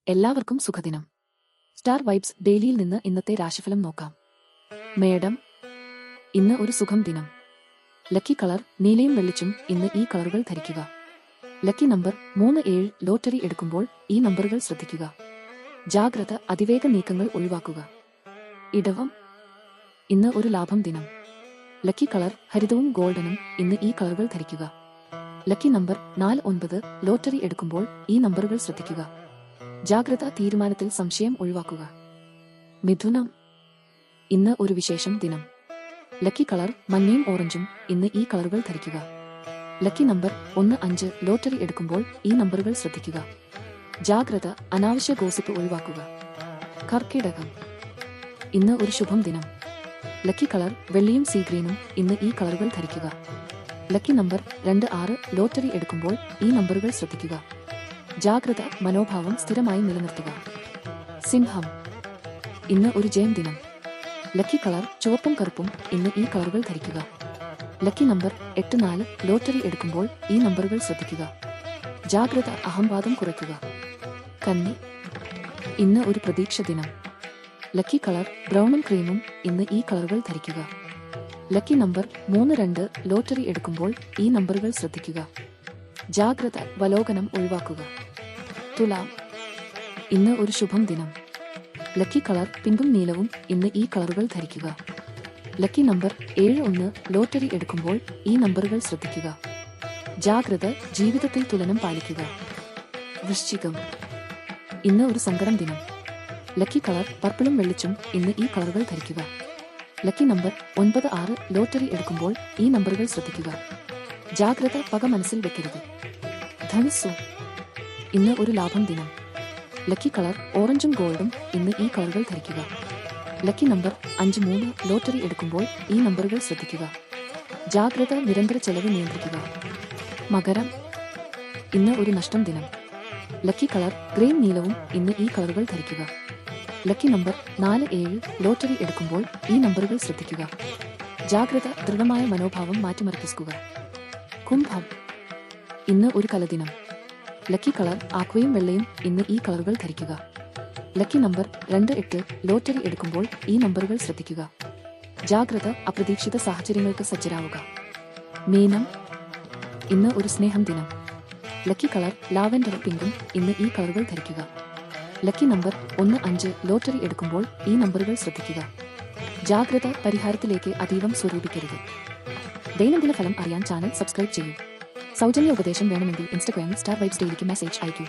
എല്ലാവർക്കും സുഖദിനം. Star vibes ഡെയിലിയിൽ നിന്ന് ഇന്നത്തെ രാശിഫലം നോക്കാം. മേടം, ഇന്ന് ഒരു സുഖം ദിനം. ലക്കി കളർ നീലയും വെള്ളിച്ചും. ഇന്ന് ഈ കളറുകൾ ധരിക്കുക. Lucky number 37. ലോട്ടറി എടുക്കുമ്പോൾ ഈ നമ്പറുകൾ ശ്രദ്ധിക്കുക. ജാഗ്രത, അതിവേഗ നീക്കങ്ങൾ ഒഴിവാക്കുക. ഇടവം, ഇന്ന് ഒരു ലാഭം ദിനം. ലക്കി കളർ ഹരിതവും ഗോൾഡനും. ഇന്ന് ഈ കളറുകൾ ധരിക്കുക. Lucky number 49. ലോട്ടറി എടുക്കുമ്പോൾ ഈ നമ്പറുകൾ ശ്രദ്ധിക്കുക. ജാഗ്രത, തീരുമാനത്തിൽ സംശയം ഒഴിവാക്കുക. മിഥുനം, ഇന്ന് ഒരു വിശേഷം ദിനം. ലക്കി കളർ മഞ്ഞയും ഓറഞ്ചും. ഇന്ന് ഈ കളറുകൾ ധരിക്കുക. Lucky number 15. ലോട്ടറി എടുക്കുമ്പോൾ ഈ നമ്പറുകൾ ശ്രദ്ധിക്കുക. ജാഗ്രത, അനാവശ്യ ഗോസിപ്പ് ഒഴിവാക്കുക. കർക്കിടകം, ഇന്ന് ഒരു ശുഭം ദിനം. ലക്കി കളർ വെള്ളിയും സീ ഗ്രീനും. ഇന്ന് ഈ കളറുകൾ ധരിക്കുക. Lucky number 26. ലോട്ടറി എടുക്കുമ്പോൾ ഈ നമ്പറുകൾ ശ്രദ്ധിക്കുക. ജാഗ്രത, മനോഭാവം സ്ഥിരമായി നിലനിർത്തുക. സിംഹം, ഇന്ന് ഒരു ജയം ദിനം. ലക്കി കളർ ചുവപ്പും കറുപ്പും. ഇന്ന് ഈ കളറുകൾ ധരിക്കുക. Lucky number 84. ലോട്ടറി എടുക്കുമ്പോൾ ഈ നമ്പറുകൾ ശ്രദ്ധിക്കുക. ജാഗ്രത, അഹംവാദം കുറയ്ക്കുക. കന്നി, ഇന്ന് ഒരു പ്രതീക്ഷ ദിനം. ലക്കി കളർ ബ്രൗണും ക്രീമും. ഇന്ന് ഈ കളറുകൾ ധരിക്കുക. Lucky number 32. ലോട്ടറി എടുക്കുമ്പോൾ ഈ നമ്പറുകൾ ശ്രദ്ധിക്കുക. ജാഗ്രത, അവലോകനം ഒഴിവാക്കുക. തുലാം, ഇന്ന് ഒരു ശുഭം ദിനം. ലക്കി കളർ പിങ്കും നീലവും. ഇന്ന് ഈ കളറുകൾ ധരിക്കുക. Lucky number 71. ലോട്ടറി എടുക്കുമ്പോൾ ഈ നമ്പറുകൾ ശ്രദ്ധിക്കുക. ജാഗ്രത, ജീവിതത്തിൽ തുലനം പാലിക്കുക. വൃശ്ചികം, ഇന്ന് ഒരു സങ്കടം ദിനം. ലക്കി കളർ പർപ്പിളും വെള്ളിച്ചും. ഇന്ന് ഈ കളറുകൾ ധരിക്കുക. Lucky number 96. ലോട്ടറി എടുക്കുമ്പോൾ ഈ നമ്പറുകൾ ശ്രദ്ധിക്കുക. ജാഗ്രത, പക മനസ്സിൽ വെക്കരുത്. ധനുസ്സു, ഇന്ന് ഒരു ലാഭം ദിനം. ലക്കി കളർ ഓറഞ്ചും ഗോൾഡും. ഇന്ന് ഈ കളറുകൾ ധരിക്കുക. Lucky number 53. ലോട്ടറി എടുക്കുമ്പോൾ ഈ നമ്പറുകൾ ശ്രദ്ധിക്കുക. ജാഗ്രത, നിരന്തര ചെലവ് നിയന്ത്രിക്കുക. മകരം, ഇന്ന് ഒരു നഷ്ടം ദിനം. ലക്കി കളർ ഗ്രീൻ നീലവും. ഇന്ന് ഈ കളറുകൾ ധരിക്കുക. Lucky number 47. ലോട്ടറി എടുക്കുമ്പോൾ ഈ നമ്പറുകൾ ശ്രദ്ധിക്കുക. ജാഗ്രത, ദൃഢമായ മനോഭാവം മാറ്റിമറിപ്പിക്കുക. കുംഭം, ഇന്ന് ഒരു കലദിനം. ലക്കി കളർ ആക്വയും വെള്ളയും. ഇന്ന് ഈ കളറുകൾ ധരിക്കുക. Lucky number 28. ലോട്ടറി എടുക്കുമ്പോൾ ഈ നമ്പറുകൾ ശ്രദ്ധിക്കുക. ജാഗ്രത, അപ്രതീക്ഷിത സാഹചര്യങ്ങൾക്ക് സജ്ജരാവുക. മീനം, ഇന്ന് ഒരു സ്നേഹം ദിനം. ലക്കി കളർ ലാവെൻഡറും പിങ്കും. ഇന്ന് ഈ കളറുകൾ ധരിക്കുക. Lucky number 15. ലോട്ടറി എടുക്കുമ്പോൾ ഈ നമ്പറുകൾ ശ്രദ്ധിക്കുക. ജാഗ്രത, പരിഹാരത്തിലേക്ക് അതീവം സ്വരൂപിക്കരുത്. ദൈനംദിന ഫലം അറിയാൻ ചാനൽ സബ്സ്ക്രൈബ് ചെയ്യൂ. സൗജന്യ ഉപദേശം വേണമെങ്കിൽ ഇൻസ്റ്റഗ്രാമിൽ സ്റ്റാർ വൈബ്സ് ഡെയിലിക്ക് മെസ്സേജ് അയക്കൂ.